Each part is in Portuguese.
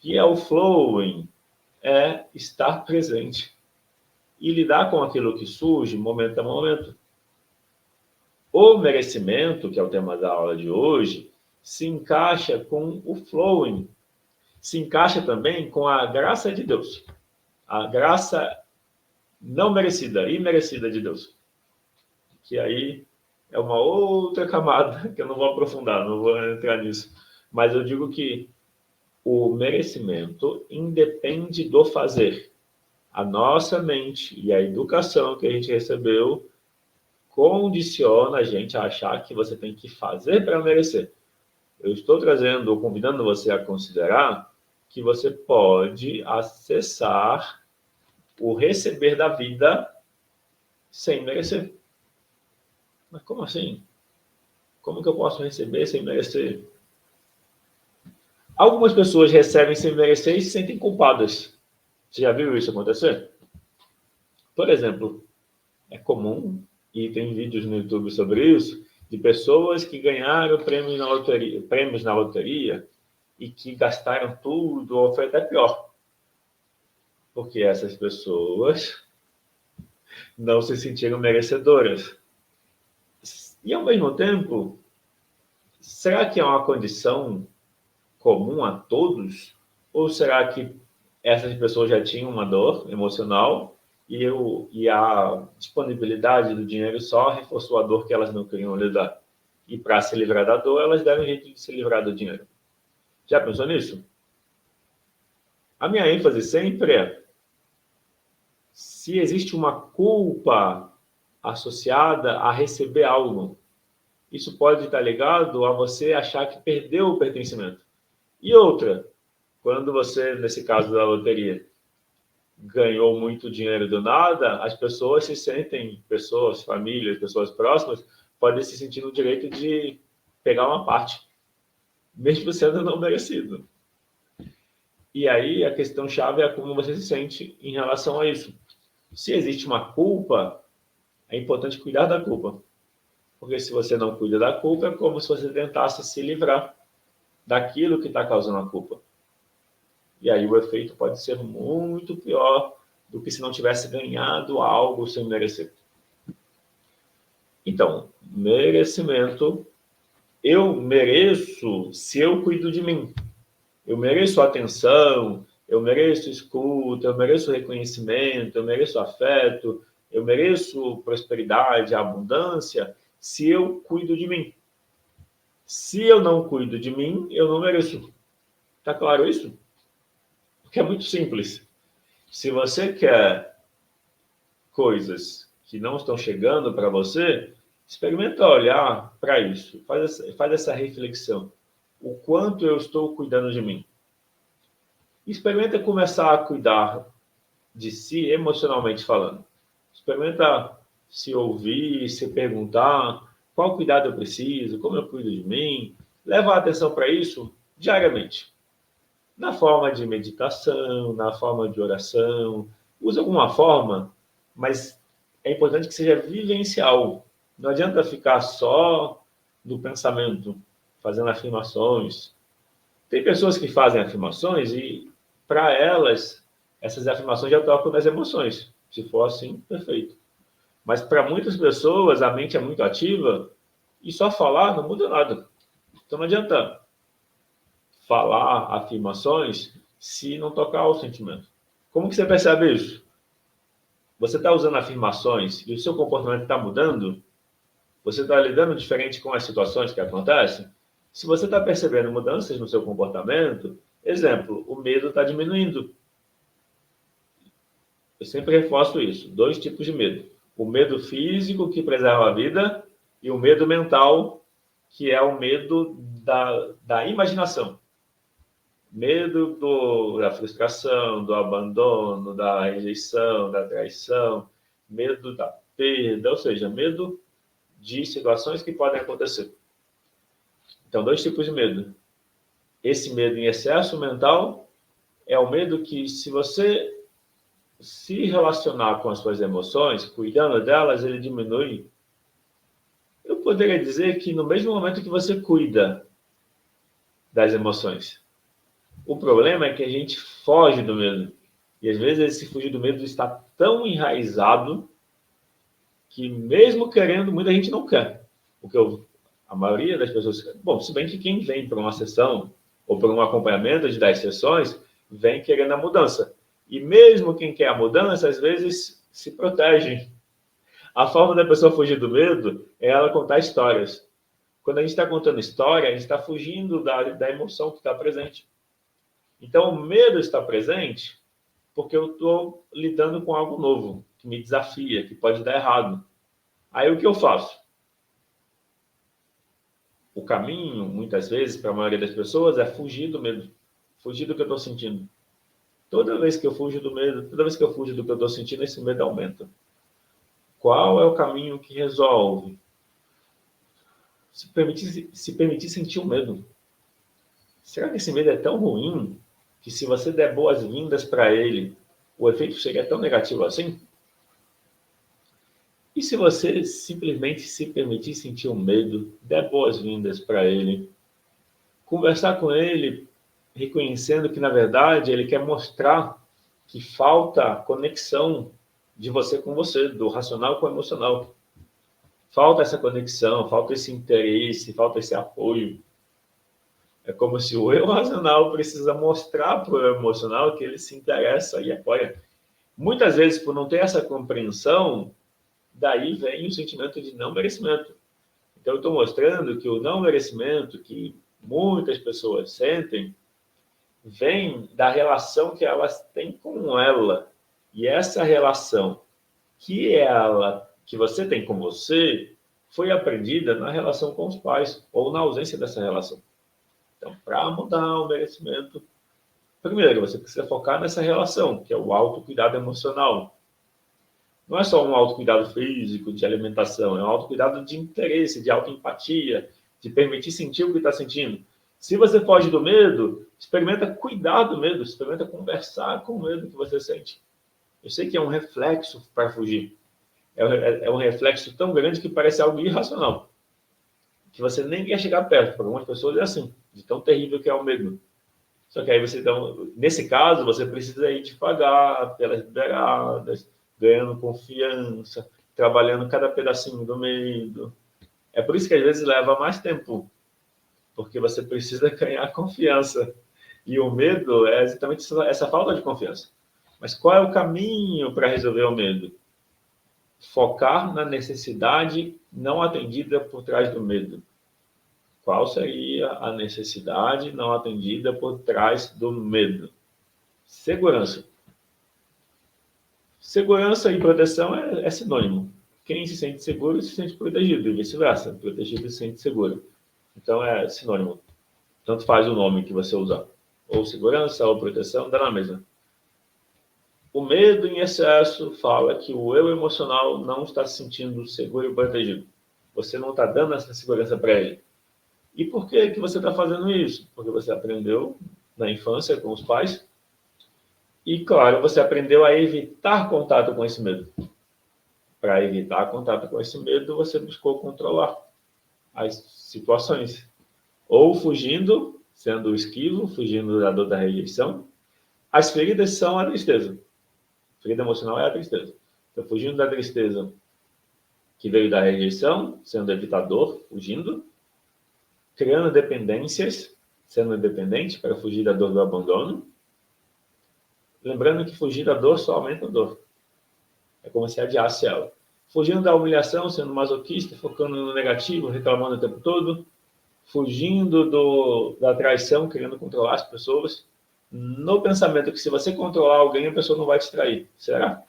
que é o flowing, é estar presente e lidar com aquilo que surge momento a momento. O merecimento, que é o tema da aula de hoje, se encaixa com o flowing, se encaixa também com a graça de Deus, a graça não merecida, imerecida de Deus, que aí é uma outra camada que eu não vou aprofundar, não vou entrar nisso, mas eu digo que o merecimento independe do fazer. A nossa mente e a educação que a gente recebeu condiciona a gente a achar que você tem que fazer para merecer. Eu estou trazendo, ou convidando você a considerar que você pode acessar o receber da vida sem merecer. Mas como assim? Como que eu posso receber sem merecer? Algumas pessoas recebem sem merecer e se sentem culpadas. Você já viu isso acontecer? Por exemplo, é comum, e tem vídeos no YouTube sobre isso, de pessoas que ganharam prêmios na loteria e que gastaram tudo, ou foi até pior. Porque essas pessoas não se sentiram merecedoras. E, ao mesmo tempo, será que é uma condição comum a todos? Ou será que essas pessoas já tinham uma dor emocional e a disponibilidade do dinheiro só reforçou a dor que elas não queriam lidar? E para se livrar da dor, elas deram um jeito de se livrar do dinheiro. Já pensou nisso? A minha ênfase sempre é: se existe uma culpa associada a receber algo, isso pode estar ligado a você achar que perdeu o pertencimento. E outra, quando você, nesse caso da loteria, ganhou muito dinheiro do nada, as pessoas se sentem, pessoas, famílias, pessoas próximas, podem se sentir no direito de pegar uma parte, mesmo sendo não merecido. E aí a questão chave é como você se sente em relação a isso. Se existe uma culpa, é importante cuidar da culpa. Porque se você não cuida da culpa, é como se você tentasse se livrar daquilo que está causando a culpa. E aí o efeito pode ser muito pior do que se não tivesse ganhado algo sem merecer. Então, merecimento, eu mereço se eu cuido de mim. Eu mereço atenção, eu mereço escuta, eu mereço reconhecimento, eu mereço afeto, eu mereço prosperidade, abundância, se eu cuido de mim. Se eu não cuido de mim, eu não mereço. Tá claro isso? Porque é muito simples. Se você quer coisas que não estão chegando para você, experimenta olhar para isso. Faz essa reflexão. O quanto eu estou cuidando de mim? Experimenta começar a cuidar de si emocionalmente falando. Experimenta se ouvir, se perguntar qual cuidado eu preciso, como eu cuido de mim. Leva a atenção para isso diariamente. Na forma de meditação, na forma de oração. Use alguma forma, mas é importante que seja vivencial. Não adianta ficar só no pensamento, fazendo afirmações. Tem pessoas que fazem afirmações e, para elas, essas afirmações já tocam nas emoções. Se for assim, perfeito. Mas para muitas pessoas, a mente é muito ativa e só falar não muda nada. Então não adianta falar afirmações se não tocar o sentimento. Como que você percebe isso? Você está usando afirmações e o seu comportamento está mudando? Você está lidando diferente com as situações que acontecem? Se você está percebendo mudanças no seu comportamento, exemplo, o medo está diminuindo. Eu sempre reforço isso. 2 tipos de medo. O medo físico, que preserva a vida, e o medo mental, que é o medo da imaginação. Medo da frustração, do abandono, da rejeição, da traição, medo da perda, ou seja, medo de situações que podem acontecer. Então, 2 tipos de medo. Esse medo em excesso mental é o medo que, se você se relacionar com as suas emoções, cuidando delas, ele diminui. Eu poderia dizer que no mesmo momento que você cuida das emoções, O problema é que a gente foge do medo. E às vezes esse fugir do medo está tão enraizado que mesmo querendo, muita gente não quer. Porque a maioria das pessoas... Bom, se bem que quem vem para uma sessão ou para um acompanhamento de 10 sessões, vem querendo a mudança. E mesmo quem quer a mudança, às vezes se protege. A forma da pessoa fugir do medo é ela contar histórias. Quando a gente está contando história, a gente está fugindo da emoção que está presente. Então, o medo está presente porque eu estou lidando com algo novo, que me desafia, que pode dar errado. Aí, o que eu faço? O caminho, muitas vezes, para a maioria das pessoas, é fugir do medo, fugir do que eu estou sentindo. Toda vez que eu fujo do medo, toda vez que eu fujo do que eu estou sentindo, esse medo aumenta. Qual é o caminho que resolve? Se permitir sentir o medo. Será que esse medo é tão ruim que se você der boas-vindas para ele, o efeito seria tão negativo assim? E se você simplesmente se permitir sentir o medo, der boas-vindas para ele, conversar com ele, reconhecendo que, na verdade, ele quer mostrar que falta conexão de você com você, do racional com o emocional. Falta essa conexão, falta esse interesse, falta esse apoio. É como se o eu racional precisa mostrar para o eu emocional que ele se interessa e apoia. Muitas vezes, por não ter essa compreensão, daí vem o sentimento de não merecimento. Então, eu estou mostrando que o não merecimento que muitas pessoas sentem vem da relação que elas têm com ela. E essa relação que você tem com você foi aprendida na relação com os pais ou na ausência dessa relação. Então, para mudar o merecimento, primeiro, você precisa focar nessa relação, que é o autocuidado emocional. Não é só um autocuidado físico, de alimentação, é um autocuidado de interesse, de autoempatia, de permitir sentir o que está sentindo. Se você foge do medo, experimenta cuidar do medo, experimenta conversar com o medo que você sente. Eu sei que é um reflexo para fugir. É um reflexo tão grande que parece algo irracional, que você nem quer chegar perto. Para algumas pessoas é assim, de tão terrível que é o medo. Só que aí você, então, nesse caso, você precisa ir devagar, pelas beiradas, ganhando confiança, trabalhando cada pedacinho do medo. É por isso que às vezes leva mais tempo, porque você precisa ganhar confiança. E o medo é exatamente essa falta de confiança. Mas qual é o caminho para resolver o medo? Focar na necessidade não atendida por trás do medo. Qual seria a necessidade não atendida por trás do medo? Segurança. Segurança e proteção é sinônimo. Quem se sente seguro se sente protegido, e vice-versa. Protegido se sente seguro. Então é sinônimo. Tanto faz o nome que você usar. Ou segurança, ou proteção, dá na mesma. O medo em excesso fala que o eu emocional não está se sentindo seguro e protegido. Você não está dando essa segurança para ele. E por que você está fazendo isso? Porque você aprendeu na infância com os pais. E, claro, você aprendeu a evitar contato com esse medo. Para evitar contato com esse medo, você buscou controlar as situações. Ou fugindo, sendo esquivo, fugindo da dor da rejeição. As feridas são a tristeza. A ferida emocional é a tristeza. Então, fugindo da tristeza que veio da rejeição, sendo evitador, fugindo. Criando dependências, sendo independente para fugir da dor do abandono. Lembrando que fugir da dor só aumenta a dor. É como se adiasse ela. Fugindo da humilhação, sendo masoquista, focando no negativo, reclamando o tempo todo. Fugindo da traição, querendo controlar as pessoas. No pensamento que se você controlar alguém, a pessoa não vai te trair. Será?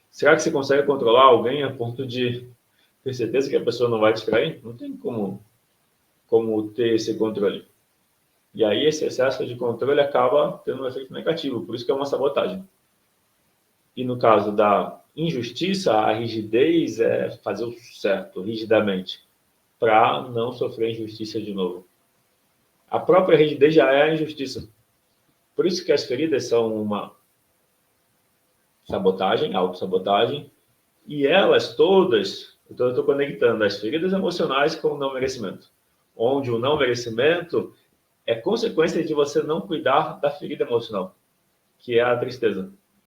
Será que você consegue controlar alguém a ponto de ter certeza que a pessoa não vai te trair? Não tem como ter esse controle. E aí esse excesso de controle acaba tendo um efeito negativo, por isso que é uma sabotagem. E no caso da injustiça, a rigidez é fazer o certo, rigidamente, para não sofrer injustiça de novo. A própria rigidez já é a injustiça. Por isso que as feridas são uma sabotagem, autossabotagem, e elas todas, então eu estou conectando as feridas emocionais com o não merecimento, onde o não merecimento é consequência de você não cuidar da ferida emocional, que é a tristeza.